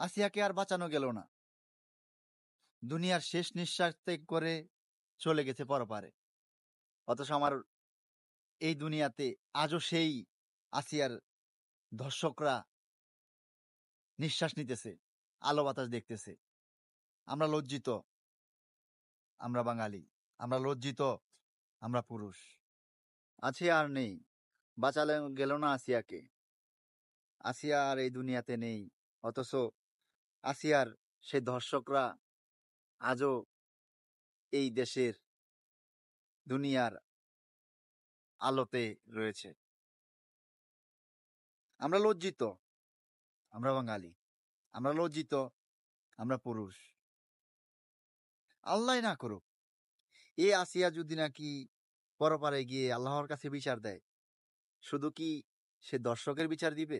আসিয়াকে আর বাঁচানো গেল না। দুনিয়ার শেষ নিঃশ্বাস ত্যাগ করে চলে গেছে পরপারে। অথচ আমার এই দুনিয়াতে আজও সেই আসিয়ার ধর্ষকরা নিঃশ্বাস নিতেছে, আলো বাতাস দেখতেছে। আমরা লজ্জিত, আমরা বাঙালি। আমরা লজ্জিত, আমরা পুরুষ। আসিয়া আর নেই, বাঁচালে গেল না আসিয়াকে। আসিয়া আর এই দুনিয়াতে নেই। অথচ আসিয়ার সেই ধর্ষকরা আজও এই দেশের দুনিয়ার আলোতে রয়েছে। আমরা লজ্জিত, আমরা বাঙালি। আমরা লজ্জিত, আমরা পুরুষ। আল্লাহ না করুক এ আসিয়া যদি নাকি পরপারে গিয়ে আল্লাহর কাছে বিচার দেয়, শুধু কি সে দর্শকের বিচার দিবে?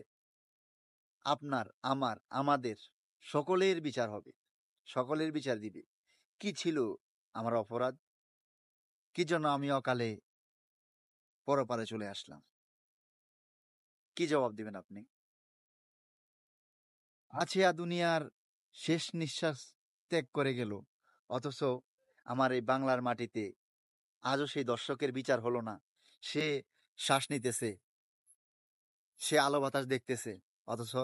আপনার, আমার, আমাদের সকলের বিচার হবে, সকলের বিচার দিবে। কি ছিল আমার অপরাধ? কি জন্য আমি অকালে পরপারে চলে আসলাম? কি জবাব দিবেন আপনি? আছিয়া দুনিয়ার শেষ নিঃশ্বাস ত্যাগ করে গেল, অথচ আমার এই বাংলার মাটিতে আজও সেই দর্শকের বিচার হলো না। সে শ্বাস নিতেছে, সে আলো বাতাস দেখতেছে, অথচ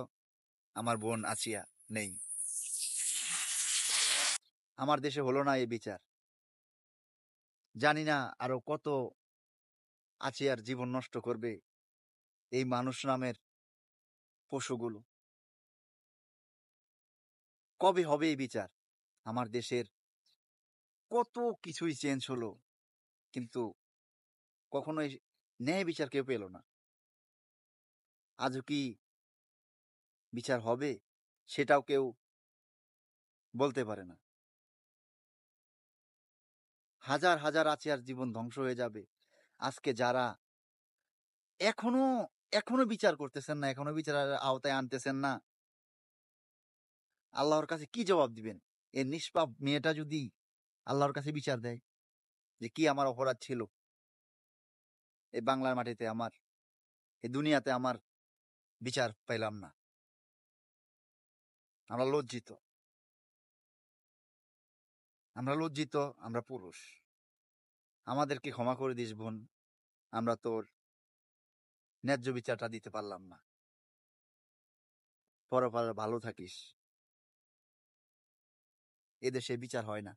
আমার বোন আছিয়া নেই। আমার দেশে হলো না এই বিচার। জানি না আরো কত আছিয়ার জীবন নষ্ট করবে এই মানুষ নামের পশুগুলো। কবে হবে এই বিচার? আমার দেশের কত কিছুই চেঞ্জ হলো, কিন্তু কখনোই ন্যায় বিচার কেউ পেল না। আজও কি বিচার হবে সেটাও কেউ বলতে পারে না। হাজার হাজার আছিয়ার জীবন ধ্বংস হয়ে যাবে আজকে যারা এখনো এখনো বিচার করতেছেন না, এখনো বিচারের আওতায় আনতেছেন না। আল্লাহর কাছে কি জবাব দিবেন? এই নিষ্পাপ মেয়েটা যদি আল্লাহর কাছে বিচার দেয় যে কি আমার অপরাধ ছিল, এই বাংলার মাটিতে আমার, এই দুনিয়াতে আমার বিচার পাইলাম না, আমরা লজ্জিত, আমরা লজ্জিত, আমরা পুরুষ। আমাদেরকে ক্ষমা করে দিস বোন, আমরা তোর ন্যায্য বিচারটা দিতে পারলাম না। পরপারে ভালো থাকিস। এদেশে বিচার হয় না।